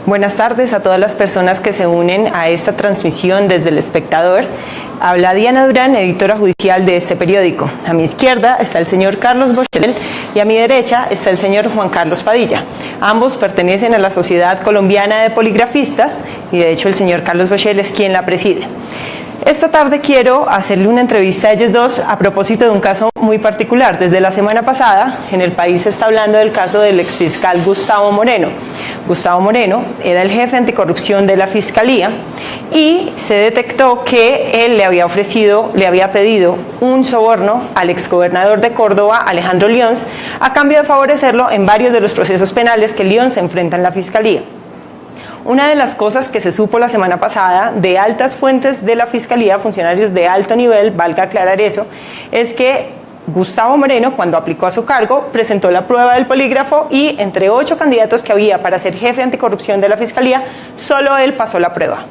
Buenas tardes a todas las personas que se unen a esta transmisión desde El Espectador. Habla Diana Durán, editora judicial de este periódico. A mi izquierda está el señor Carlos Bochel y a mi derecha está el señor Juan Carlos Padilla. Ambos pertenecen a la Sociedad Colombiana de Poligrafistas y de hecho el señor Carlos Bochel es quien la preside. Esta tarde quiero hacerle una entrevista a ellos dos a propósito de un caso muy particular. Desde la semana pasada en el país se está hablando del caso del exfiscal Gustavo Moreno. Gustavo Moreno era el jefe anticorrupción de la Fiscalía y se detectó que él le había pedido un soborno al exgobernador de Córdoba, Alejandro Lyons, a cambio de favorecerlo en varios de los procesos penales que Lyons enfrenta en la Fiscalía. Una de las cosas que se supo la semana pasada de altas fuentes de la Fiscalía, funcionarios de alto nivel, valga aclarar eso, es que Gustavo Moreno, cuando aplicó a su cargo, presentó la prueba del polígrafo y entre 8 candidatos que había para ser jefe anticorrupción de la Fiscalía, solo él pasó la prueba.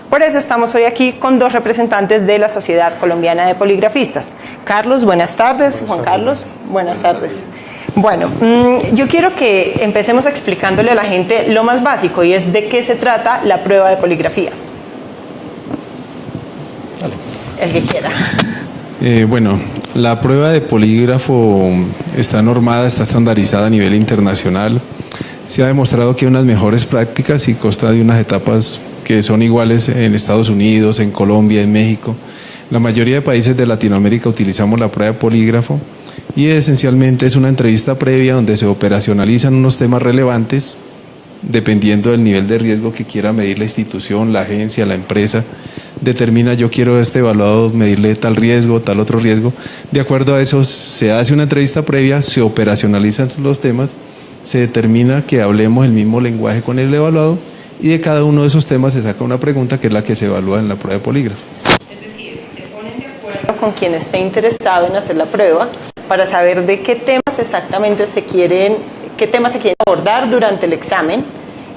Por eso estamos hoy aquí con 2 representantes de la Sociedad Colombiana de Poligrafistas. Carlos, buenas tardes. Juan Carlos, buenas tardes. Bueno, yo quiero que empecemos explicándole a la gente lo más básico y es de qué se trata la prueba de poligrafía. Dale. El que quiera. Bueno, la prueba de polígrafo está normada, está estandarizada a nivel internacional. Se ha demostrado que hay unas mejores prácticas y consta de unas etapas que son iguales en Estados Unidos, en Colombia, en México. La mayoría de países de Latinoamérica utilizamos la prueba de polígrafo. Y esencialmente es una entrevista previa donde se operacionalizan unos temas relevantes dependiendo del nivel de riesgo que quiera medir la institución, la agencia, la empresa. Determina, yo quiero a este evaluado medirle tal riesgo, tal otro riesgo. De acuerdo a eso se hace una entrevista previa, se operacionalizan los temas, se determina que hablemos el mismo lenguaje con el evaluado y de cada uno de esos temas se saca una pregunta que es la que se evalúa en la prueba de polígrafo. Es decir, se ponen de acuerdo con quien esté interesado en hacer la prueba para saber de qué temas exactamente qué temas se quieren abordar durante el examen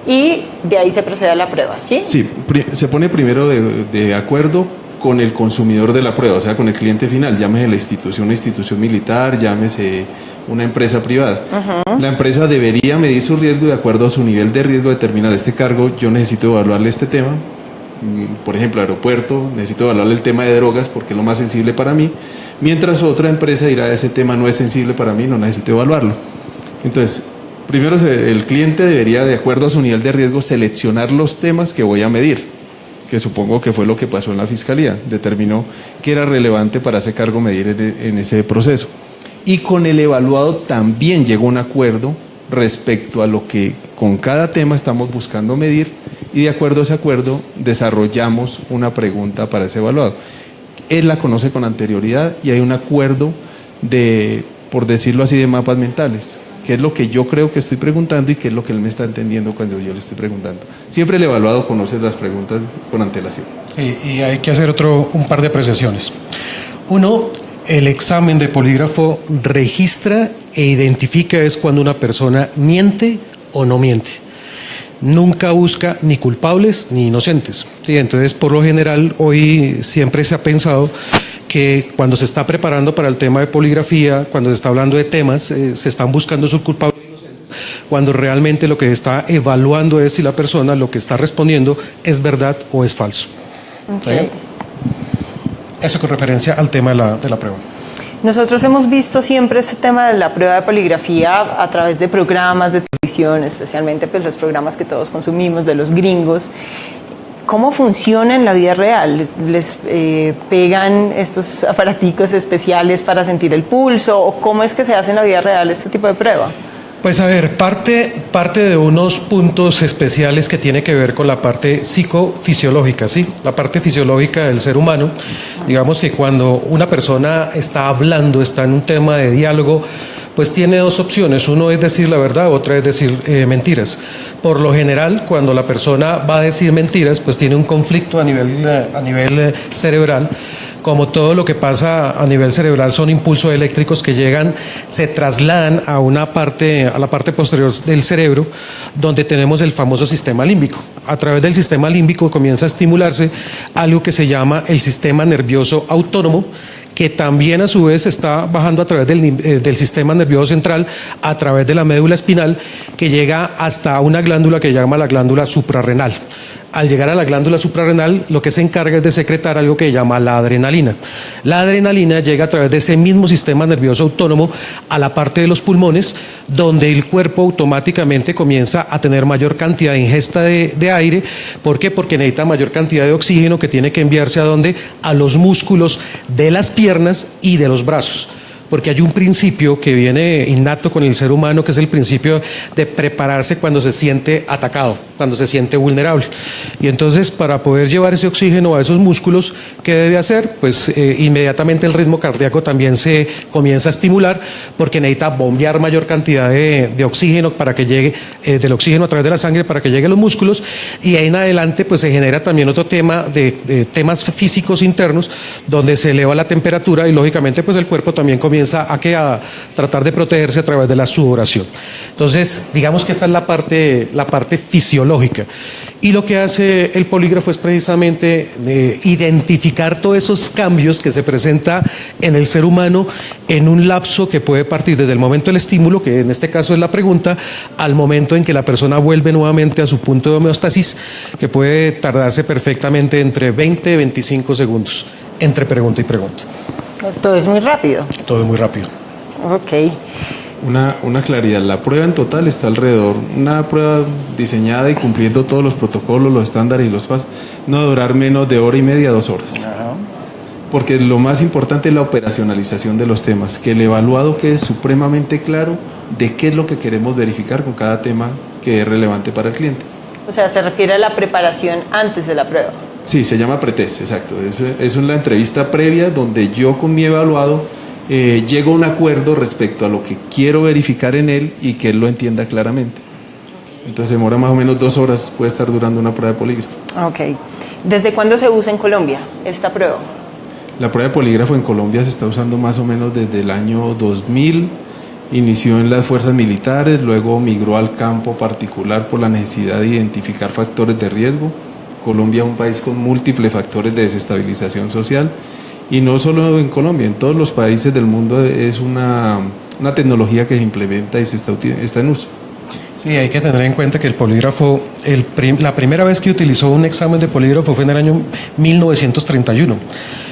y de ahí se procede a la prueba, ¿sí? Sí, se pone primero de acuerdo con el consumidor de la prueba, o sea, con el cliente final, llámese la institución, una institución militar, llámese una empresa privada. La empresa debería medir su riesgo y de acuerdo a su nivel de riesgo determinar este cargo, yo necesito evaluarle este tema. Por ejemplo, aeropuerto, necesito evaluarle el tema de drogas porque es lo más sensible para mí, mientras otra empresa dirá, ese tema no es sensible para mí, no necesito evaluarlo. Entonces, primero el cliente debería, de acuerdo a su nivel de riesgo, seleccionar los temas que voy a medir, que supongo que fue lo que pasó en la Fiscalía, determinó que era relevante para ese cargo medir en ese proceso. Y con el evaluado también llegó a un acuerdo respecto a lo que con cada tema estamos buscando medir y de acuerdo a ese acuerdo desarrollamos una pregunta para ese evaluado. Él la conoce con anterioridad y hay un acuerdo de, por decirlo así, de mapas mentales, que es lo que yo creo que estoy preguntando y que es lo que él me está entendiendo cuando yo le estoy preguntando. Siempre el evaluado conoce las preguntas con antelación. Sí, y hay que hacer un par de apreciaciones. Uno, el examen de polígrafo registra e identifica es cuando una persona miente o no miente. Nunca busca ni culpables ni inocentes. Sí, entonces, por lo general, hoy siempre se ha pensado que cuando se está preparando para el tema de poligrafía, cuando se está hablando de temas, se están buscando sus culpables e inocentes, cuando realmente lo que se está evaluando es si la persona lo que está respondiendo es verdad o es falso. Okay. Eso con referencia al tema de la prueba. Nosotros hemos visto siempre este tema de la prueba de poligrafía a través de programas de televisión, especialmente pues, los programas que todos consumimos de los gringos. ¿Cómo funciona en la vida real? ¿Les pegan estos aparaticos especiales para sentir el pulso? ¿O cómo es que se hace en la vida real este tipo de prueba? Pues a ver, parte de unos puntos especiales que tiene que ver con la parte psicofisiológica, ¿sí? La parte fisiológica del ser humano. Digamos que cuando una persona está hablando, está en un tema de diálogo, pues tiene 2 opciones. Uno es decir la verdad, otra es decir mentiras. Por lo general, cuando la persona va a decir mentiras, pues tiene un conflicto a nivel cerebral. Como todo lo que pasa a nivel cerebral son impulsos eléctricos que llegan, se trasladan a la parte posterior del cerebro, donde tenemos el famoso sistema límbico. A través del sistema límbico comienza a estimularse algo que se llama el sistema nervioso autónomo, que también a su vez está bajando a través del sistema nervioso central, a través de la médula espinal, que llega hasta una glándula que llama la glándula suprarrenal. Al llegar a la glándula suprarrenal, lo que se encarga es de secretar algo que se llama la adrenalina. La adrenalina llega a través de ese mismo sistema nervioso autónomo a la parte de los pulmones, donde el cuerpo automáticamente comienza a tener mayor cantidad de ingesta de aire. ¿Por qué? Porque necesita mayor cantidad de oxígeno que tiene que enviarse ¿a dónde? A los músculos de las piernas y de los brazos. Porque hay un principio que viene innato con el ser humano, que es el principio de prepararse cuando se siente atacado, cuando se siente vulnerable. Y entonces, para poder llevar ese oxígeno a esos músculos, ¿qué debe hacer? Pues inmediatamente el ritmo cardíaco también se comienza a estimular, porque necesita bombear mayor cantidad de oxígeno para que llegue, del oxígeno a través de la sangre para que llegue a los músculos, y ahí en adelante pues se genera también otro tema de temas físicos internos, donde se eleva la temperatura y lógicamente pues el cuerpo también comienza a tratar de protegerse a través de la sudoración. Entonces, digamos que esa es la parte fisiológica. Y lo que hace el polígrafo es precisamente identificar todos esos cambios que se presenta en el ser humano en un lapso que puede partir desde el momento del estímulo, que en este caso es la pregunta, al momento en que la persona vuelve nuevamente a su punto de homeostasis, que puede tardarse perfectamente entre 20 y 25 segundos entre pregunta y pregunta. Todo es muy rápido. Todo es muy rápido. Ok. Una claridad, la prueba en total está alrededor, una prueba diseñada y cumpliendo todos los protocolos, los estándares y los pasos, no va a durar menos de hora y media, 2 horas. Ajá. Porque lo más importante es la operacionalización de los temas, que el evaluado quede supremamente claro de qué es lo que queremos verificar con cada tema que es relevante para el cliente. O sea, se refiere a la preparación antes de la prueba. Sí, se llama pretest, exacto. Es una entrevista previa donde yo con mi evaluado llego a un acuerdo respecto a lo que quiero verificar en él y que él lo entienda claramente. Entonces demora más o menos 2 horas, puede estar durando una prueba de polígrafo. Ok. ¿Desde cuándo se usa en Colombia esta prueba? La prueba de polígrafo en Colombia se está usando más o menos desde el año 2000. Inició en las fuerzas militares, luego migró al campo particular por la necesidad de identificar factores de riesgo. Colombia es un país con múltiples factores de desestabilización social, y no solo en Colombia, en todos los países del mundo es una tecnología que se implementa y está en uso. Sí, hay que tener en cuenta que el polígrafo, la primera vez que utilizó un examen de polígrafo fue en el año 1931.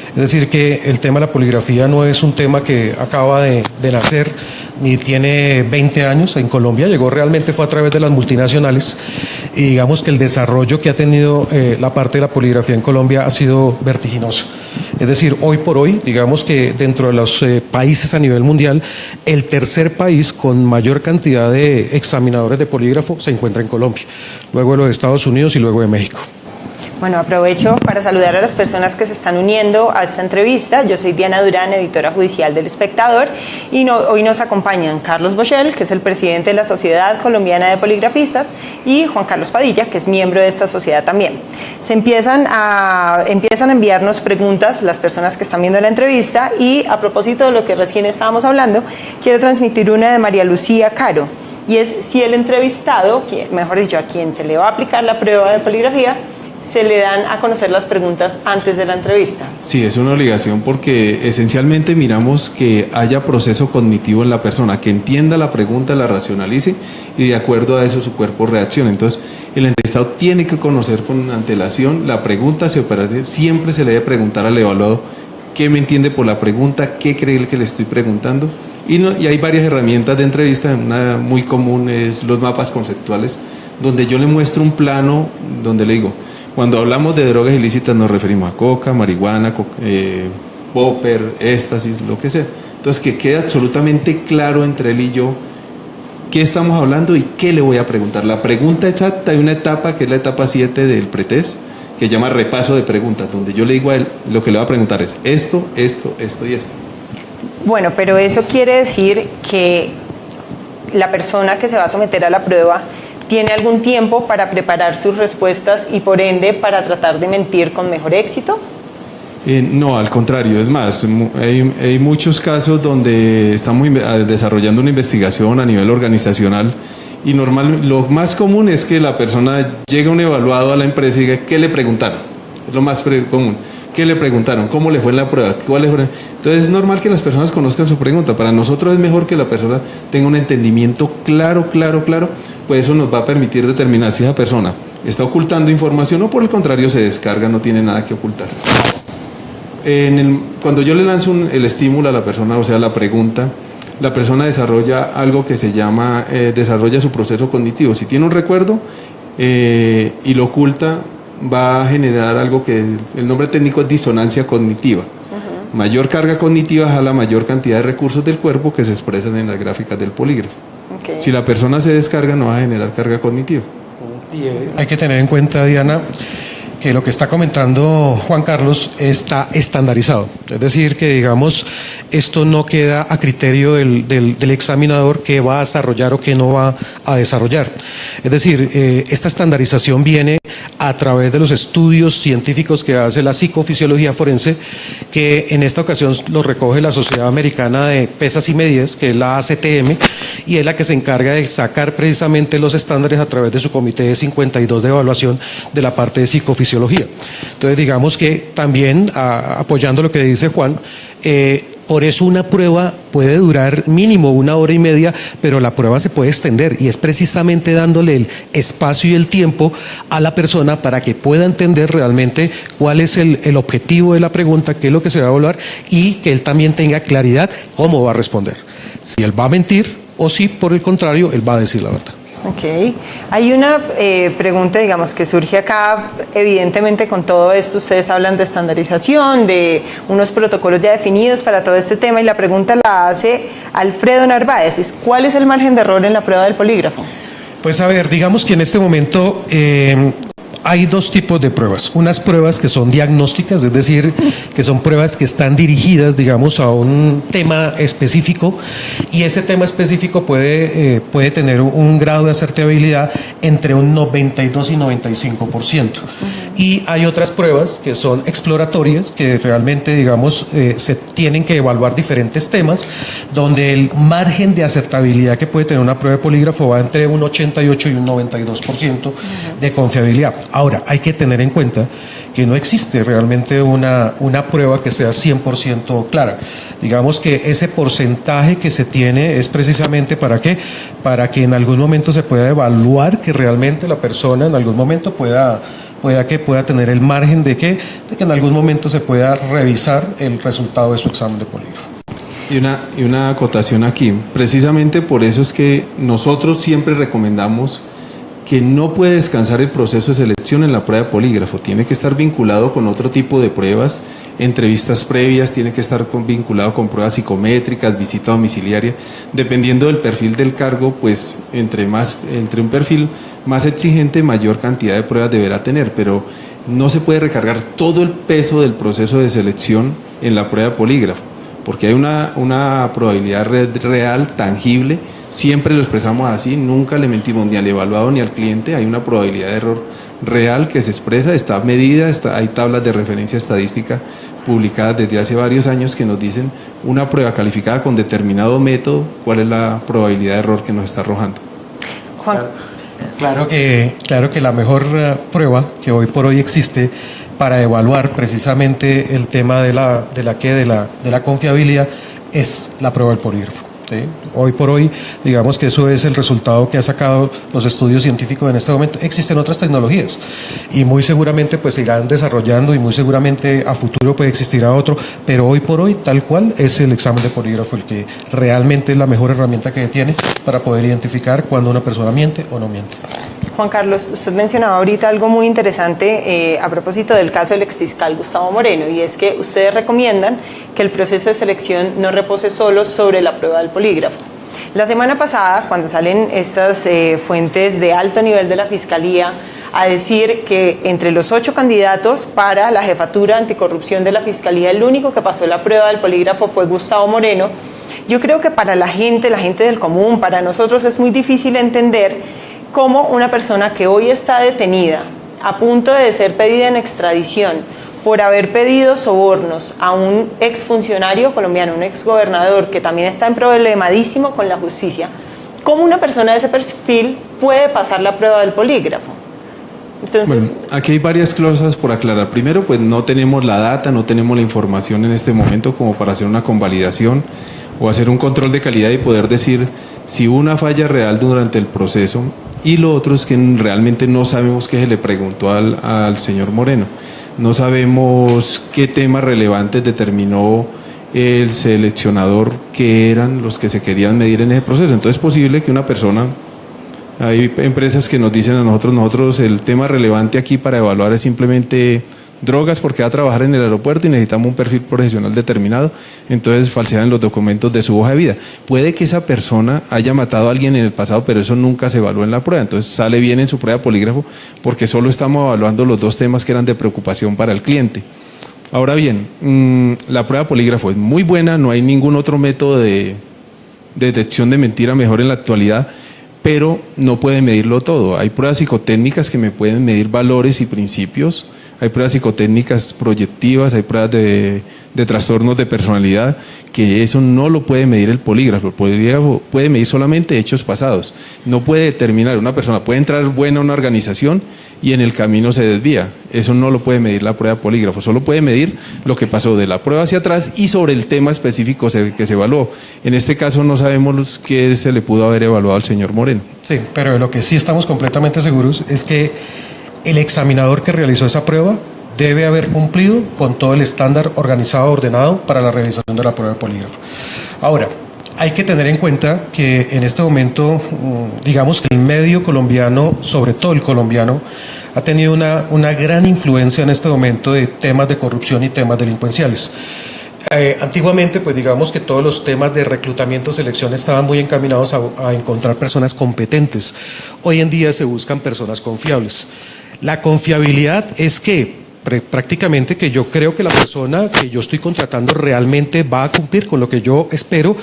Es decir, que el tema de la poligrafía no es un tema que acaba de nacer, ni tiene 20 años en Colombia, fue a través de las multinacionales, y digamos que el desarrollo que ha tenido la parte de la poligrafía en Colombia ha sido vertiginoso. Es decir, hoy por hoy, digamos que dentro de los países a nivel mundial, el tercer país con mayor cantidad de examinadores de polígrafo se encuentra en Colombia, luego de los Estados Unidos y luego de México. Bueno, aprovecho para saludar a las personas que se están uniendo a esta entrevista. Yo soy Diana Durán, editora judicial del Espectador, y hoy nos acompañan Carlos Boschel, que es el presidente de la Sociedad Colombiana de Poligrafistas, y Juan Carlos Padilla, que es miembro de esta sociedad también. Empiezan a enviarnos preguntas las personas que están viendo la entrevista, y a propósito de lo que recién estábamos hablando, quiero transmitir una de María Lucía Caro, y es si el entrevistado, mejor dicho, a quien se le va a aplicar la prueba de poligrafía, se le dan a conocer las preguntas antes de la entrevista. Sí, es una obligación porque esencialmente miramos que haya proceso cognitivo en la persona, que entienda la pregunta, la racionalice y de acuerdo a eso su cuerpo reacciona. Entonces, el entrevistado tiene que conocer con antelación la pregunta, siempre se le debe preguntar al evaluado qué me entiende por la pregunta, qué cree él que le estoy preguntando. Y hay varias herramientas de entrevista, una muy común es los mapas conceptuales, donde yo le muestro un plano donde le digo, cuando hablamos de drogas ilícitas nos referimos a coca, marihuana, popper, éxtasis, lo que sea. Entonces que quede absolutamente claro entre él y yo qué estamos hablando y qué le voy a preguntar. La pregunta exacta, hay una etapa que es la etapa 7 del pretest, que se llama repaso de preguntas, donde yo le digo a él, lo que le voy a preguntar es esto, esto, esto y esto. Bueno, pero eso quiere decir que la persona que se va a someter a la prueba ¿tiene algún tiempo para preparar sus respuestas y por ende para tratar de mentir con mejor éxito? No, al contrario, es más, hay muchos casos donde estamos desarrollando una investigación a nivel organizacional y lo más común es que la persona llegue a un evaluado a la empresa y diga, ¿qué le preguntaron? Es lo más común. ¿Qué le preguntaron? ¿Cómo le fue en la prueba? ¿Cuáles fueron? Entonces es normal que las personas conozcan su pregunta. Para nosotros es mejor que la persona tenga un entendimiento claro, pues eso nos va a permitir determinar si esa persona está ocultando información o por el contrario se descarga, no tiene nada que ocultar. Cuando yo le lanzo el estímulo a la persona, o sea, la pregunta, la persona desarrolla algo que se llama, desarrolla su proceso cognitivo. Si tiene un recuerdo y lo oculta, va a generar algo que el nombre técnico es disonancia cognitiva. Mayor carga cognitiva jala mayor cantidad de recursos del cuerpo que se expresan en las gráficas del polígrafo. Si la persona se descarga, no va a generar carga cognitiva. Hay que tener en cuenta, Diana, que lo que está comentando Juan Carlos está estandarizado. Es decir, que digamos, esto no queda a criterio del examinador que va a desarrollar o que no va a desarrollar. Es decir, esta estandarización viene a través de los estudios científicos que hace la psicofisiología forense, que en esta ocasión lo recoge la Sociedad Americana de Pesas y Medidas, que es la ACTM, y es la que se encarga de sacar precisamente los estándares a través de su comité de 52 de evaluación de la parte de psicofisiología. Entonces, digamos que también, apoyando lo que dice Juan, por eso una prueba puede durar mínimo 1 hora y media, pero la prueba se puede extender y es precisamente dándole el espacio y el tiempo a la persona para que pueda entender realmente cuál es el objetivo de la pregunta, qué es lo que se va a evaluar y que él también tenga claridad cómo va a responder. Si él va a mentir o si por el contrario él va a decir la verdad. Ok. Hay una pregunta, digamos, que surge acá, evidentemente con todo esto ustedes hablan de estandarización, de unos protocolos ya definidos para todo este tema y la pregunta la hace Alfredo Narváez, ¿cuál es el margen de error en la prueba del polígrafo? Pues a ver, digamos que en este momento hay 2 tipos de pruebas. Unas pruebas que son diagnósticas, es decir, que son pruebas que están dirigidas, digamos, a un tema específico y ese tema específico puede tener un grado de acertabilidad entre un 92 y 95%. Y hay otras pruebas que son exploratorias, que realmente, digamos, se tienen que evaluar diferentes temas, donde el margen de acertabilidad que puede tener una prueba de polígrafo va entre un 88 y un 92% de confiabilidad. Ahora, hay que tener en cuenta que no existe realmente una prueba que sea 100% clara. Digamos que ese porcentaje que se tiene es precisamente ¿para qué? Para que en algún momento se pueda evaluar que realmente la persona en algún momento pueda tener el margen de que en algún momento se pueda revisar el resultado de su examen de polígrafo. Y una acotación aquí, precisamente por eso es que nosotros siempre recomendamos que no puede descansar el proceso de selección en la prueba de polígrafo, tiene que estar vinculado con otro tipo de pruebas, entrevistas previas, tiene que estar vinculado con pruebas psicométricas, visita domiciliaria, dependiendo del perfil del cargo, pues entre un perfil más exigente, mayor cantidad de pruebas deberá tener, pero no se puede recargar todo el peso del proceso de selección en la prueba de polígrafo, porque hay una probabilidad real, tangible. Siempre lo expresamos así, nunca le mentimos ni al evaluado ni al cliente, hay una probabilidad de error real que se expresa, está medida, hay tablas de referencia estadística publicadas desde hace varios años que nos dicen una prueba calificada con determinado método, cuál es la probabilidad de error que nos está arrojando. Juan. Claro que la mejor prueba que hoy por hoy existe para evaluar precisamente el tema de la confiabilidad es la prueba del polígrafo. ¿Sí? Hoy por hoy, digamos que eso es el resultado que ha sacado los estudios científicos en este momento. Existen otras tecnologías y muy seguramente pues se irán desarrollando y muy seguramente a futuro puede existir a otro, pero hoy por hoy tal cual es el examen de polígrafo el que realmente es la mejor herramienta que tiene para poder identificar cuando una persona miente o no miente. Juan Carlos, usted mencionaba ahorita algo muy interesante a propósito del caso del exfiscal Gustavo Moreno, y es que ustedes recomiendan que el proceso de selección no repose solo sobre la prueba del polígrafo. La semana pasada, cuando salen estas fuentes de alto nivel de la Fiscalía a decir que entre los 8 candidatos para la jefatura anticorrupción de la Fiscalía, el único que pasó la prueba del polígrafo fue Gustavo Moreno, yo creo que para la gente del común, para nosotros es muy difícil entender cómo una persona que hoy está detenida, a punto de ser pedida en extradición, por haber pedido sobornos a un exfuncionario colombiano, un exgobernador que también está problemadísimo con la justicia, ¿cómo una persona de ese perfil puede pasar la prueba del polígrafo? Entonces, bueno, aquí hay varias cosas por aclarar. Primero, pues no tenemos la data, no tenemos la información en este momento como para hacer una convalidación o hacer un control de calidad y poder decir si hubo una falla real durante el proceso. Y lo otro es que realmente no sabemos qué se le preguntó al señor Moreno. No sabemos qué temas relevantes determinó el seleccionador que eran los que se querían medir en ese proceso. Entonces es posible que una persona... Hay empresas que nos dicen a nosotros el tema relevante aquí para evaluar es simplemente drogas porque va a trabajar en el aeropuerto y necesitamos un perfil profesional determinado, entonces falsean los documentos de su hoja de vida. Puede que esa persona haya matado a alguien en el pasado, pero eso nunca se evalúa en la prueba, entonces sale bien en su prueba de polígrafo porque solo estamos evaluando los dos temas que eran de preocupación para el cliente. Ahora bien, la prueba de polígrafo es muy buena, no hay ningún otro método de detección de mentira mejor en la actualidad, pero no puede medirlo todo. Hay pruebas psicotécnicas que me pueden medir valores y principios, hay pruebas psicotécnicas proyectivas, hay pruebas de trastornos de personalidad, que eso no lo puede medir el polígrafo. El polígrafo puede medir solamente hechos pasados. No puede determinar, una persona puede entrar buena a una organización y en el camino se desvía. Eso no lo puede medir la prueba de polígrafo. Solo puede medir lo que pasó de la prueba hacia atrás y sobre el tema específico que se evaluó. En este caso no sabemos qué se le pudo haber evaluado al señor Moreno. Sí, pero de lo que sí estamos completamente seguros es que el examinador que realizó esa prueba debe haber cumplido con todo el estándar organizado, ordenado para la realización de la prueba de polígrafo. Ahora, hay que tener en cuenta que en este momento, digamos que el medio colombiano, sobre todo el colombiano, ha tenido una gran influencia en este momento de temas de corrupción y temas delincuenciales. Antiguamente, pues digamos que todos los temas de reclutamiento, selección estaban muy encaminados a encontrar personas competentes. Hoy en día se buscan personas confiables. La confiabilidad es que prácticamente que yo creo que la persona que yo estoy contratando realmente va a cumplir con lo que yo espero,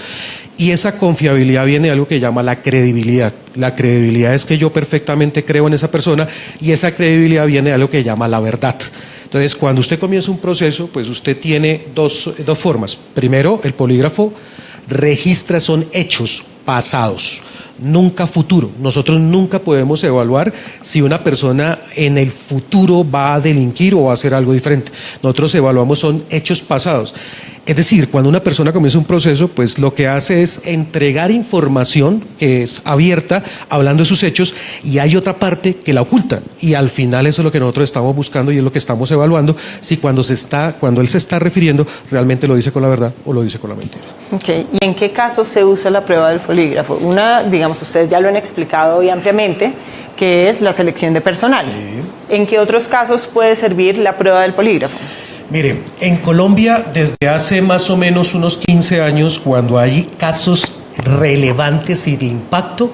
y esa confiabilidad viene de algo que llama la credibilidad. La credibilidad es que yo perfectamente creo en esa persona, y esa credibilidad viene de algo que llama la verdad. Entonces, cuando usted comienza un proceso, pues usted tiene dos formas. Primero, el polígrafo registra, son hechos pasados, nunca futuro. Nosotros nunca podemos evaluar si una persona en el futuro va a delinquir o va a hacer algo diferente. Nosotros evaluamos son hechos pasados. Es decir, cuando una persona comienza un proceso, pues lo que hace es entregar información que es abierta, hablando de sus hechos, y hay otra parte que la oculta. Y al final eso es lo que nosotros estamos buscando y es lo que estamos evaluando, si cuando él se está refiriendo, realmente lo dice con la verdad o lo dice con la mentira. Okay. ¿Y en qué casos se usa la prueba del polígrafo? Una, digamos, ustedes ya lo han explicado hoy ampliamente, que es la selección de personal. Sí. ¿En qué otros casos puede servir la prueba del polígrafo? Mire, en Colombia desde hace más o menos unos 15 años, cuando hay casos relevantes y de impacto,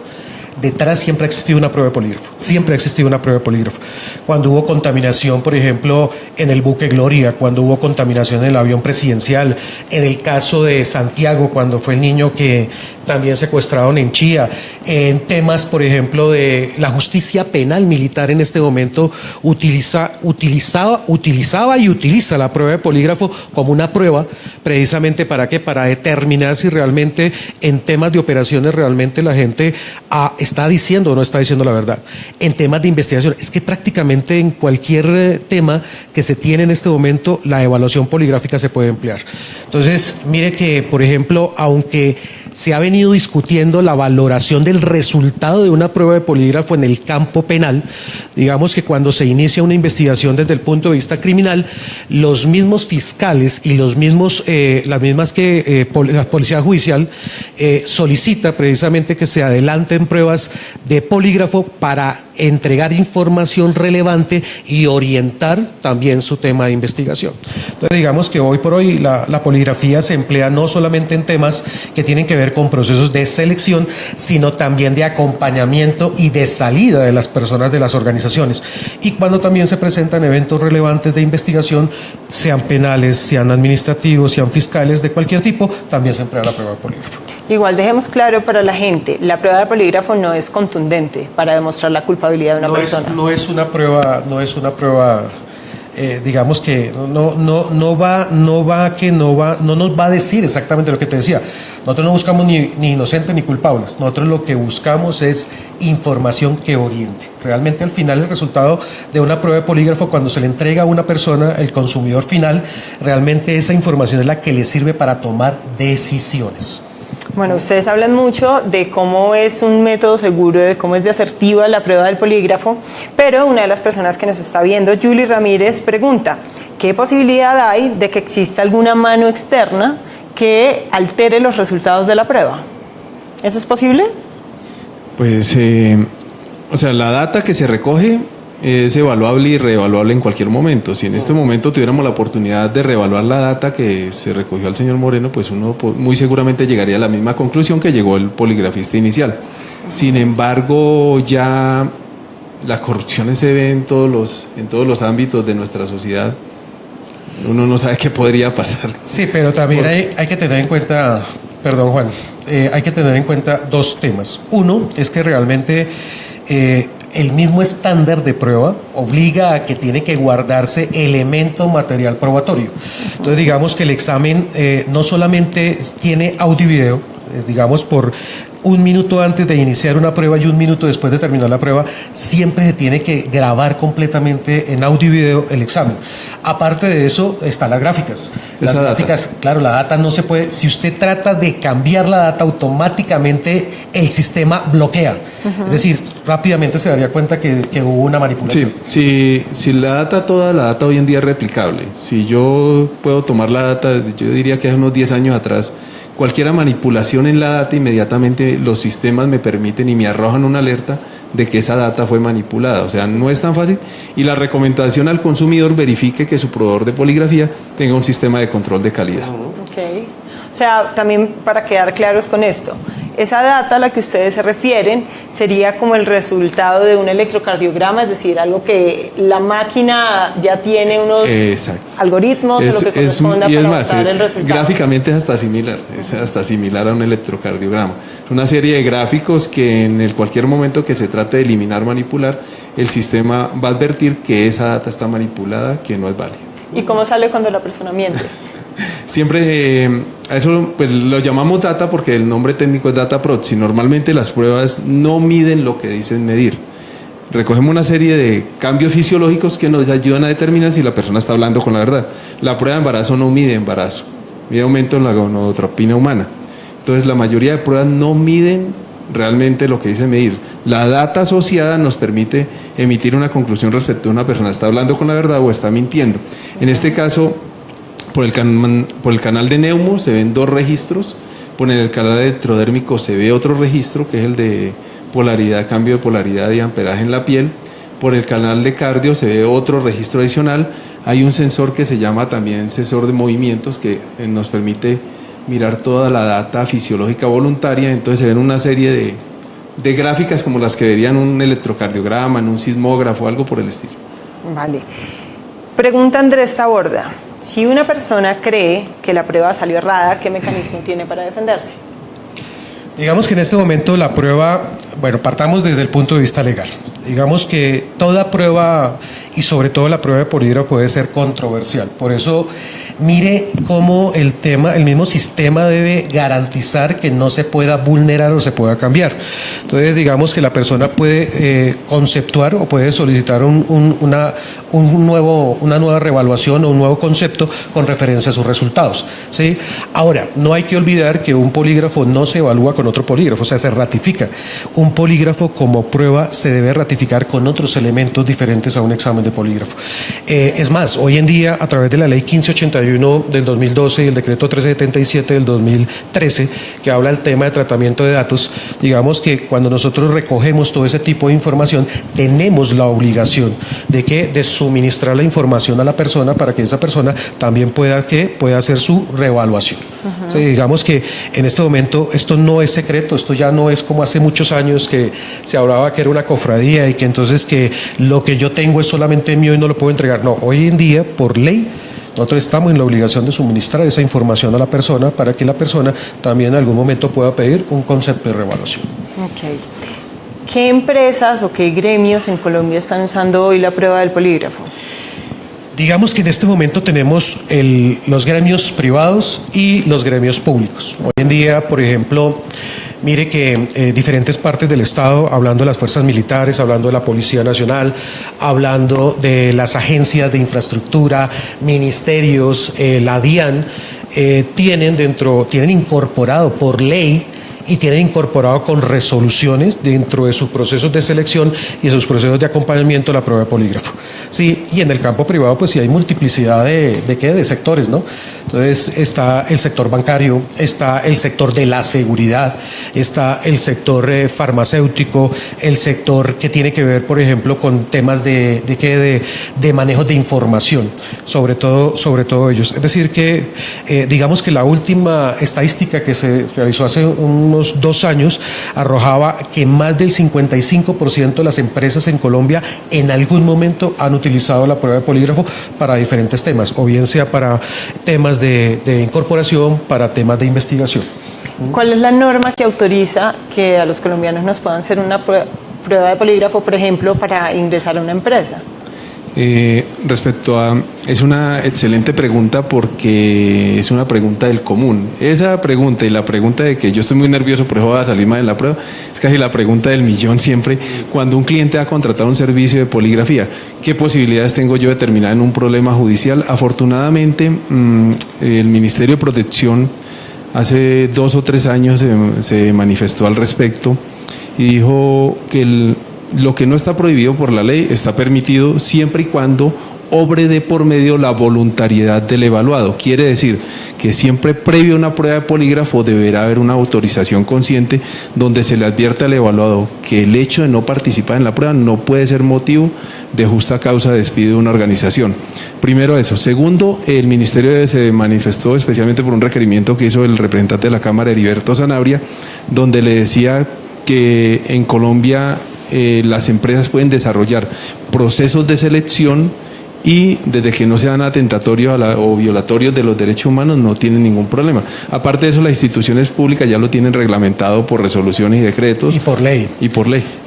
detrás siempre ha existido una prueba de polígrafo, siempre ha existido una prueba de polígrafo. Cuando hubo contaminación, por ejemplo, en el buque Gloria, cuando hubo contaminación en el avión presidencial, en el caso de Santiago, cuando fue el niño que también secuestraron en Chía, en temas, por ejemplo, de la justicia penal militar en este momento utilizaba y utiliza la prueba de polígrafo como una prueba, precisamente ¿para qué? Para determinar si realmente en temas de operaciones realmente la gente está diciendo o no está diciendo la verdad. En temas de investigación, es que prácticamente en cualquier tema que se tiene en este momento, la evaluación poligráfica se puede emplear. Entonces, mire que, por ejemplo, aunque se ha venido discutiendo la valoración del resultado de una prueba de polígrafo en el campo penal, digamos que cuando se inicia una investigación desde el punto de vista criminal, los mismos fiscales y la policía judicial solicita precisamente que se adelanten pruebas de polígrafo para entregar información relevante y orientar también su tema de investigación. Entonces, digamos que hoy por hoy la poligrafía se emplea no solamente en temas que tienen que ver con procesos de selección, sino también de acompañamiento y de salida de las personas de las organizaciones. Y cuando también se presentan eventos relevantes de investigación, sean penales, sean administrativos, sean fiscales, de cualquier tipo, también se emplea la prueba de polígrafo. Igual dejemos claro para la gente, la prueba de polígrafo no es contundente para demostrar la culpabilidad de una persona. No es una prueba digamos que no nos va a decir exactamente lo que te decía. Nosotros no buscamos ni inocentes ni culpables. Nosotros lo que buscamos es información que oriente. Realmente al final el resultado de una prueba de polígrafo, cuando se le entrega a una persona, el consumidor final, realmente esa información es la que le sirve para tomar decisiones. Bueno, ustedes hablan mucho de cómo es un método seguro, de cómo es de asertiva la prueba del polígrafo, pero una de las personas que nos está viendo, Julie Ramírez, pregunta, ¿qué posibilidad hay de que exista alguna mano externa que altere los resultados de la prueba? ¿Eso es posible? Pues, la data que se recoge es evaluable y reevaluable en cualquier momento. Si en este momento tuviéramos la oportunidad de reevaluar la data que se recogió al señor Moreno, pues uno muy seguramente llegaría a la misma conclusión que llegó el poligrafista inicial. Sin embargo, ya la corrupción se ve en todos los ámbitos de nuestra sociedad. Uno no sabe qué podría pasar. Sí, pero también hay que tener en cuenta, perdón Juan, hay que tener en cuenta dos temas. Uno es que realmente el mismo estándar de prueba obliga a que tiene que guardarse elemento material probatorio. Entonces digamos que el examen no solamente tiene audio y video, digamos por 1 minuto antes de iniciar una prueba y 1 minuto después de terminar la prueba, siempre se tiene que grabar completamente en audio y video el examen. Aparte de eso, están las gráficas. Las gráficas, claro, la data no se puede, si usted trata de cambiar la data, automáticamente el sistema bloquea. Es decir, rápidamente se daría cuenta que hubo una manipulación. Sí, si la data hoy en día es replicable. Si yo puedo tomar la data, yo diría que hace unos 10 años atrás, cualquier manipulación en la data, inmediatamente los sistemas me permiten y me arrojan una alerta de que esa data fue manipulada. O sea, no es tan fácil. Y la recomendación al consumidor, verifique que su proveedor de poligrafía tenga un sistema de control de calidad. Okay. O sea, también para quedar claros con esto, esa data a la que ustedes se refieren sería como el resultado de un electrocardiograma, es decir, algo que la máquina ya tiene unos algoritmos o lo que corresponda para mostrar el resultado. Gráficamente es hasta similar a un electrocardiograma. Es una serie de gráficos que en cualquier momento que se trate de eliminar, manipular, el sistema va a advertir que esa data está manipulada, que no es válida. ¿Y cómo sale cuando la persona miente? Siempre a eso pues lo llamamos data porque el nombre técnico es data proxy. Normalmente las pruebas no miden lo que dicen medir. Recogemos una serie de cambios fisiológicos que nos ayudan a determinar si la persona está hablando con la verdad. La prueba de embarazo no mide embarazo, mide aumento en la gonadotropina humana. Entonces la mayoría de pruebas no miden realmente lo que dicen medir. La data asociada nos permite emitir una conclusión respecto a una persona está hablando con la verdad o está mintiendo. En este caso, por el canal de Neumo se ven 2 registros, por el canal electrodérmico se ve otro registro que es el de polaridad, cambio de polaridad y amperaje en la piel, por el canal de cardio se ve otro registro adicional. Hay un sensor que se llama también sensor de movimientos que nos permite mirar toda la data fisiológica voluntaria. Entonces se ven una serie de gráficas como las que verían un electrocardiograma, en un sismógrafo, algo por el estilo. Vale. Pregunta Andrés Taborda. Si una persona cree que la prueba salió errada, ¿qué mecanismo tiene para defenderse? Digamos que en este momento la prueba, partamos desde el punto de vista legal. Digamos que toda prueba y sobre todo la prueba de polígrafo puede ser controversial. Por eso mire cómo el mismo sistema debe garantizar que no se pueda vulnerar o se pueda cambiar. Entonces digamos que la persona puede conceptuar o puede solicitar una nueva reevaluación o un nuevo concepto con referencia a sus resultados, ¿sí? Ahora, no hay que olvidar que un polígrafo no se evalúa con otro polígrafo, o sea, se ratifica. Un polígrafo como prueba se debe ratificar con otros elementos diferentes a un examen de polígrafo. Es más, hoy en día, a través de la ley 1581 del 2012 y el decreto 1377 del 2013, que habla del tema de tratamiento de datos, digamos que cuando nosotros recogemos todo ese tipo de información, tenemos la obligación de suministrar la información a la persona para que esa persona también pueda hacer su reevaluación. O sea, digamos que en este momento esto no es secreto, esto ya no es como hace muchos años que se hablaba que era una cofradía y que entonces que lo que yo tengo es solamente mío y no lo puedo entregar. No, hoy en día, por ley, nosotros estamos en la obligación de suministrar esa información a la persona para que la persona también en algún momento pueda pedir un concepto de reevaluación. Okay. ¿Qué empresas o qué gremios en Colombia están usando hoy la prueba del polígrafo? Digamos que en este momento tenemos los gremios privados y los gremios públicos. Hoy en día, por ejemplo, mire que diferentes partes del Estado, hablando de las fuerzas militares, hablando de la Policía Nacional, hablando de las agencias de infraestructura, ministerios, la DIAN, tienen incorporado por ley y tienen incorporado con resoluciones dentro de sus procesos de selección y de sus procesos de acompañamiento la prueba de polígrafo. Sí, y en el campo privado pues sí hay multiplicidad de sectores, ¿no? Entonces está el sector bancario, está el sector de la seguridad, está el sector farmacéutico, el sector que tiene que ver, por ejemplo, con temas de manejo de información, sobre todo ellos. Es decir que digamos que la última estadística que se realizó hace unos 2 años arrojaba que más del 55% de las empresas en Colombia en algún momento han utilizado la prueba de polígrafo para diferentes temas, o bien sea para temas de incorporación, para temas de investigación. ¿Cuál es la norma que autoriza que a los colombianos nos puedan hacer una prueba de polígrafo, por ejemplo, para ingresar a una empresa? Es una excelente pregunta porque es una pregunta del común. Esa pregunta y la pregunta de que yo estoy muy nervioso, por eso voy a salir mal en la prueba, es casi la pregunta del millón siempre. Cuando un cliente va a contratar un servicio de poligrafía, ¿qué posibilidades tengo yo de terminar en un problema judicial? Afortunadamente, el Ministerio de Protección hace 2 o 3 años se manifestó al respecto y dijo que lo que no está prohibido por la ley está permitido siempre y cuando obre de por medio la voluntariedad del evaluado. Quiere decir que siempre previo a una prueba de polígrafo deberá haber una autorización consciente donde se le advierta al evaluado que el hecho de no participar en la prueba no puede ser motivo de justa causa de despido de una organización. Primero eso. Segundo, el Ministerio se manifestó especialmente por un requerimiento que hizo el representante de la Cámara, Heriberto Sanabria, donde le decía que en Colombia las empresas pueden desarrollar procesos de selección y desde que no sean atentatorios o violatorios de los derechos humanos no tienen ningún problema. Aparte de eso, las instituciones públicas ya lo tienen reglamentado por resoluciones y decretos. Y por ley.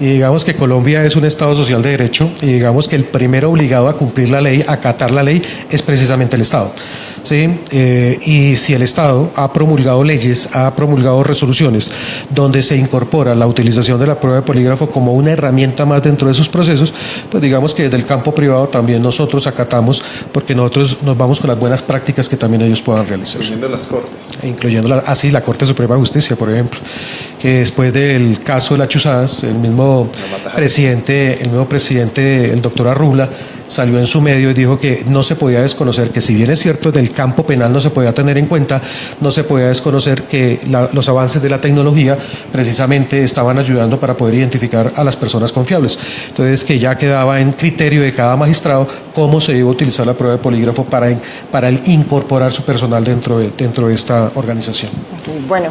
Y digamos que Colombia es un Estado social de derecho y digamos que el primero obligado a cumplir la ley, a acatar la ley, es precisamente el Estado. ¿Sí? Y si el Estado ha promulgado leyes, ha promulgado resoluciones donde se incorpora la utilización de la prueba de polígrafo como una herramienta más dentro de sus procesos, pues digamos que desde el campo privado también nosotros acatamos, porque nosotros nos vamos con las buenas prácticas que también ellos puedan realizar. Incluyendo las Cortes. Incluyendo la Corte Suprema de Justicia, por ejemplo, que después del caso de las chuzadas, el mismo presidente, el doctor Arrula, salió en su medio y dijo que no se podía desconocer, que si bien es cierto del campo penal no se podía tener en cuenta, no se podía desconocer que los avances de la tecnología precisamente estaban ayudando para poder identificar a las personas confiables. Entonces que ya quedaba en criterio de cada magistrado cómo se iba a utilizar la prueba de polígrafo para incorporar su personal dentro de esta organización. Bueno,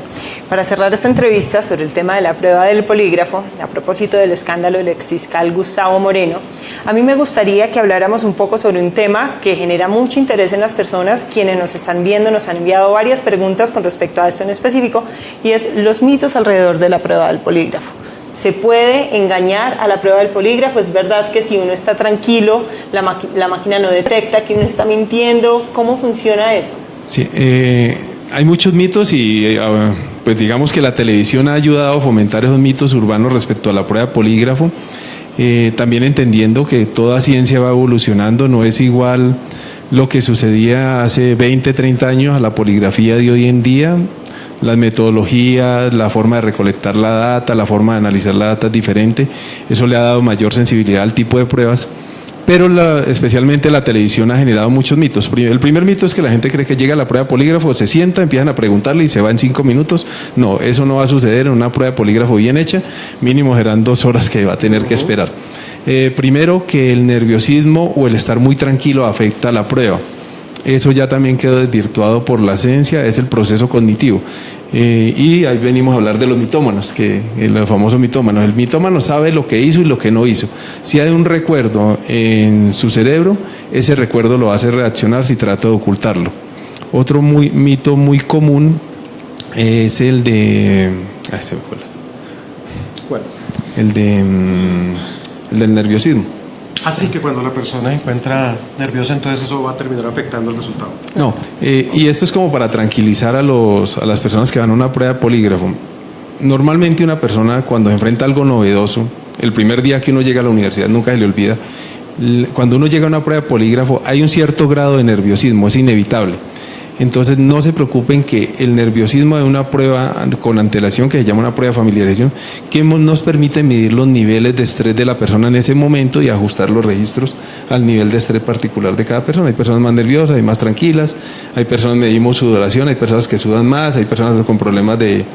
para cerrar esta entrevista sobre el tema de la prueba del polígrafo, a propósito del escándalo del exfiscal Gustavo Moreno, a mí me gustaría que habláramos un poco sobre un tema que genera mucho interés en las personas. Quienes nos están viendo nos han enviado varias preguntas con respecto a esto en específico, y es los mitos alrededor de la prueba del polígrafo. ¿Se puede engañar a la prueba del polígrafo? ¿Es verdad que si uno está tranquilo, la máquina no detecta que uno está mintiendo? ¿Cómo funciona eso? Sí, hay muchos mitos y pues digamos que la televisión ha ayudado a fomentar esos mitos urbanos respecto a la prueba de polígrafo. También entendiendo que toda ciencia va evolucionando, no es igual lo que sucedía hace 20, 30 años a la poligrafía de hoy en día. Las metodologías, la forma de recolectar la data, la forma de analizar la data es diferente. Eso le ha dado mayor sensibilidad al tipo de pruebas. Pero especialmente la televisión ha generado muchos mitos. El primer mito es que la gente cree que llega a la prueba de polígrafo, se sienta, empiezan a preguntarle y se va en 5 minutos. No, eso no va a suceder en una prueba de polígrafo bien hecha. Mínimo serán 2 horas que va a tener que esperar. Primero, que el nerviosismo o el estar muy tranquilo afecta a la prueba. Eso ya también quedó desvirtuado por la ciencia, es el proceso cognitivo. Y ahí venimos a hablar de los mitómanos, los famosos mitómanos. El mitómano sabe lo que hizo y lo que no hizo. Si hay un recuerdo en su cerebro, ese recuerdo lo hace reaccionar si trata de ocultarlo. Otro mito muy común es el de... se me fue. ¿Cuál? El del nerviosismo. Así que cuando la persona se encuentra nerviosa, entonces eso va a terminar afectando el resultado. No, y esto es como para tranquilizar a las personas que van a una prueba de polígrafo. Normalmente una persona cuando enfrenta algo novedoso, el primer día que uno llega a la universidad nunca se le olvida, cuando uno llega a una prueba de polígrafo hay un cierto grado de nerviosismo, es inevitable. Entonces no se preocupen que el nerviosismo de una prueba con antelación, que se llama una prueba de familiarización, que nos permite medir los niveles de estrés de la persona en ese momento y ajustar los registros al nivel de estrés particular de cada persona. Hay personas más nerviosas, hay más tranquilas, hay personas, medimos sudoración, hay personas que sudan más, hay personas con problemas de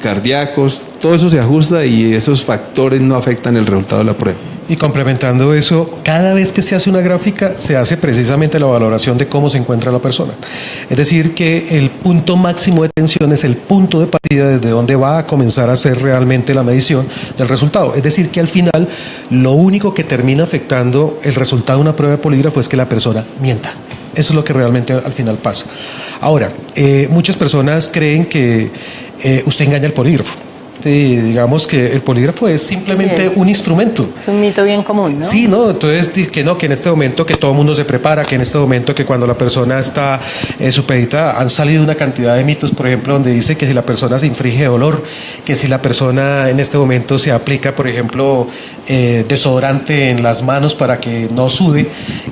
cardíacos, todo eso se ajusta y esos factores no afectan el resultado de la prueba. Y complementando eso, cada vez que se hace una gráfica, se hace precisamente la valoración de cómo se encuentra la persona. Es decir, que el punto máximo de tensión es el punto de partida desde donde va a comenzar a hacer realmente la medición del resultado. Es decir, que al final, lo único que termina afectando el resultado de una prueba de polígrafo es que la persona mienta. Eso es lo que realmente al final pasa. Ahora, muchas personas creen que usted engaña al polígrafo. Sí, digamos que el polígrafo es simplemente un instrumento. Es un mito bien común, ¿no? Sí, ¿no? Entonces, que en este momento que todo el mundo se prepara, que en este momento que cuando la persona está supeditada, han salido una cantidad de mitos, por ejemplo, donde dice que si la persona se inflige dolor, que si la persona en este momento se aplica, por ejemplo, desodorante en las manos para que no sude,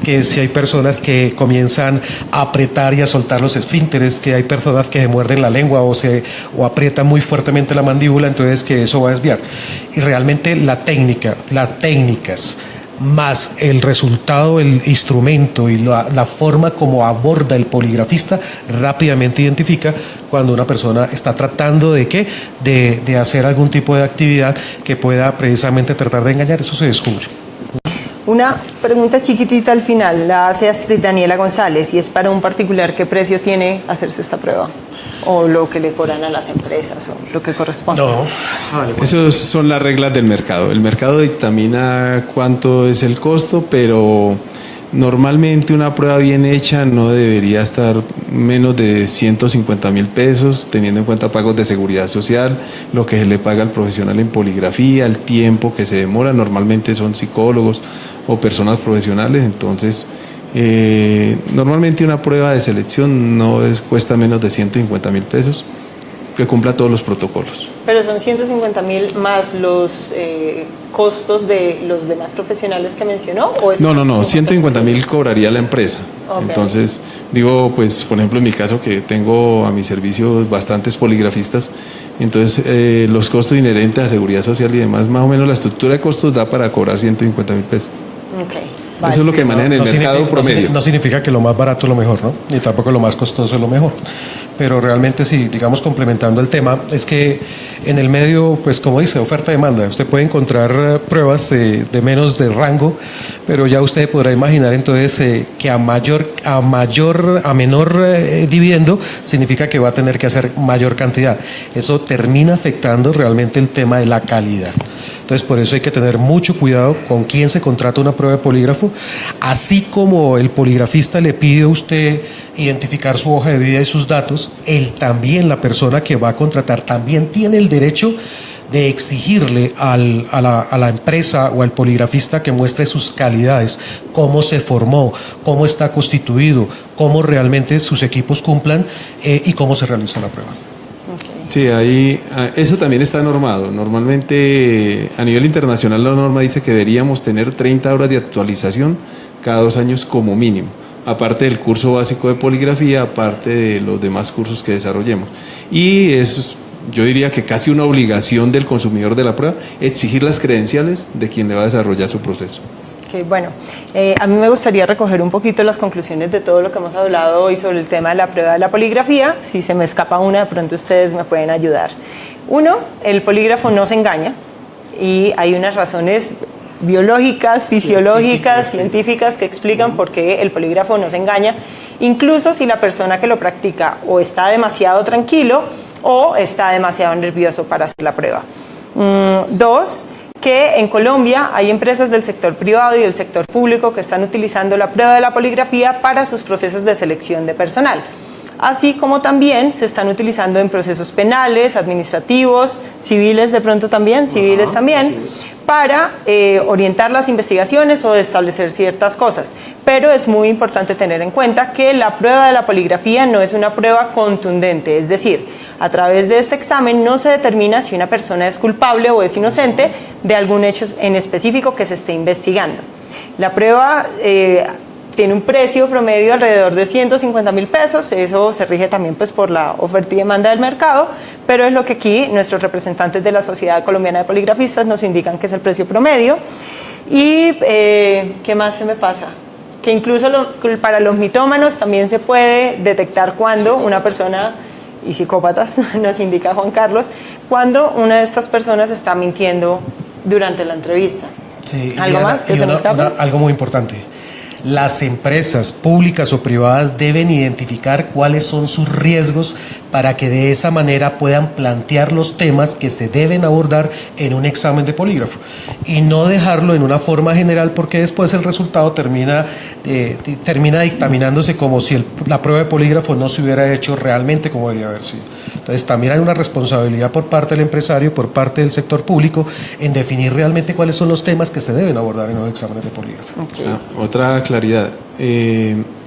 que si hay personas que comienzan a apretar y a soltar los esfínteres, que hay personas que se muerden la lengua o aprietan muy fuertemente la mandíbula, entonces que eso va a desviar. Y realmente las técnicas más el resultado, el instrumento y la forma como aborda el poligrafista rápidamente identifica cuando una persona está tratando de hacer algún tipo de actividad que pueda precisamente tratar de engañar. Eso se descubre. Una pregunta chiquitita al final, la hace Astrid Daniela González, y es para un particular: ¿qué precio tiene hacerse esta prueba? ¿O lo que le cobran a las empresas, o lo que corresponde? No. Esas son las reglas del mercado. El mercado dictamina cuánto es el costo, pero normalmente una prueba bien hecha no debería estar menos de 150.000 pesos, teniendo en cuenta pagos de seguridad social, lo que se le paga al profesional en poligrafía, el tiempo que se demora. Normalmente son psicólogos o personas profesionales, entonces normalmente una prueba de selección cuesta menos de 150.000 pesos, que cumpla todos los protocolos. Pero son 150.000 más los costos de los demás profesionales que mencionó, ¿o es? No, 150.000 cobraría la empresa. Okay. Entonces, digo, pues, por ejemplo, en mi caso, que tengo a mi servicio bastantes poligrafistas, entonces los costos inherentes a seguridad social y demás, más o menos la estructura de costos da para cobrar 150.000 pesos. Okay. Eso es lo que maneja en el mercado promedio. No significa que lo más barato es lo mejor, ¿no? Ni tampoco lo más costoso es lo mejor. Pero realmente sí, digamos, complementando el tema, es que en el medio, pues como dice, oferta-demanda, usted puede encontrar pruebas de menos de rango, pero ya usted podrá imaginar entonces que a menor dividendo significa que va a tener que hacer mayor cantidad. Eso termina afectando realmente el tema de la calidad. Entonces, por eso hay que tener mucho cuidado con quién se contrata una prueba de polígrafo, así como el poligrafista le pide a usted identificar su hoja de vida y sus datos, él también, la persona que va a contratar, también tiene el derecho de exigirle a la empresa o al poligrafista que muestre sus calidades, cómo se formó, cómo está constituido, cómo realmente sus equipos cumplan y cómo se realiza la prueba. Sí, ahí eso también está normado. Normalmente a nivel internacional la norma dice que deberíamos tener 30 horas de actualización cada 2 años como mínimo, aparte del curso básico de poligrafía, aparte de los demás cursos que desarrollemos. Y es, yo diría que casi una obligación del consumidor de la prueba, exigir las credenciales de quien le va a desarrollar su proceso. Okay, bueno, a mí me gustaría recoger un poquito las conclusiones de todo lo que hemos hablado hoy sobre el tema de la prueba de la poligrafía. Si se me escapa una, de pronto ustedes me pueden ayudar. 1, el polígrafo no se engaña, y hay unas razones biológicas, fisiológicas, científicas que explican por qué el polígrafo no se engaña, incluso si la persona que lo practica o está demasiado tranquilo o está demasiado nervioso para hacer la prueba. 2, que en Colombia hay empresas del sector privado y del sector público que están utilizando la prueba de la poligrafía para sus procesos de selección de personal. así como también se están utilizando en procesos penales, administrativos, civiles de pronto también, para orientar las investigaciones o establecer ciertas cosas. Pero es muy importante tener en cuenta que la prueba de la poligrafía no es una prueba contundente, es decir, a través de este examen no se determina si una persona es culpable o es inocente de algún hecho en específico que se esté investigando. La prueba tiene un precio promedio alrededor de 150.000 pesos, eso se rige también pues por la oferta y demanda del mercado, pero es lo que aquí nuestros representantes de la Sociedad Colombiana de Poligrafistas nos indican que es el precio promedio. Y ¿qué más se me pasa? Que incluso para los mitómanos también se puede detectar cuando una persona, y psicópatas, nos indica Juan Carlos, cuando una de estas personas está mintiendo durante la entrevista. Sí, ¿Algo más que se me escape? Algo muy importante. Las empresas públicas o privadas deben identificar cuáles son sus riesgos para que de esa manera puedan plantear los temas que se deben abordar en un examen de polígrafo y no dejarlo en una forma general, porque después el resultado termina dictaminándose como si la prueba de polígrafo no se hubiera hecho realmente como debería haber sido. Entonces también hay una responsabilidad por parte del empresario, por parte del sector público, en definir realmente cuáles son los temas que se deben abordar en los exámenes de polígrafo. Okay. Otra claridad.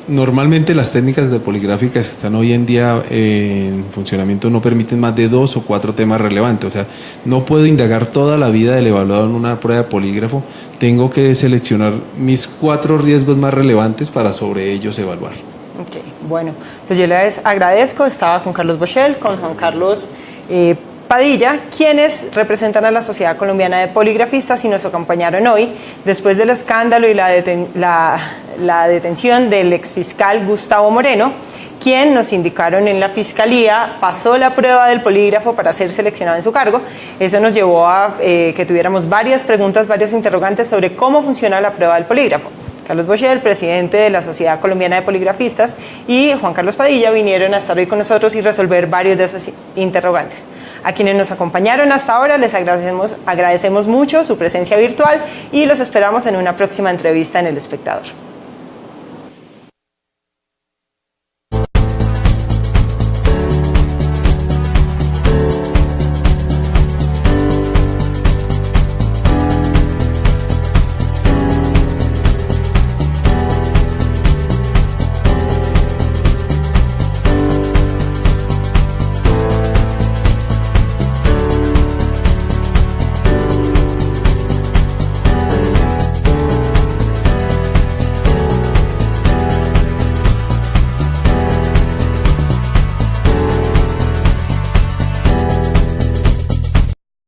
Normalmente las técnicas de poligráfica que están hoy en día en funcionamiento no permiten más de 2 o 4 temas relevantes. O sea, no puedo indagar toda la vida del evaluado en una prueba de polígrafo. Tengo que seleccionar mis 4 riesgos más relevantes para sobre ellos evaluar. Okay. Bueno, pues yo les agradezco. Estaba con Carlos Boschel, con Juan Carlos Padilla, quienes representan a la Sociedad Colombiana de Poligrafistas y nos acompañaron hoy después del escándalo y la detención del exfiscal Gustavo Moreno, quien nos indicaron en la Fiscalía pasó la prueba del polígrafo para ser seleccionado en su cargo. Eso nos llevó a que tuviéramos varias preguntas, varios interrogantes sobre cómo funciona la prueba del polígrafo. Carlos Boschel, presidente de la Sociedad Colombiana de Poligrafistas, y Juan Carlos Padilla vinieron a estar hoy con nosotros y resolver varios de esos interrogantes. A quienes nos acompañaron hasta ahora les agradecemos mucho su presencia virtual y los esperamos en una próxima entrevista en El Espectador.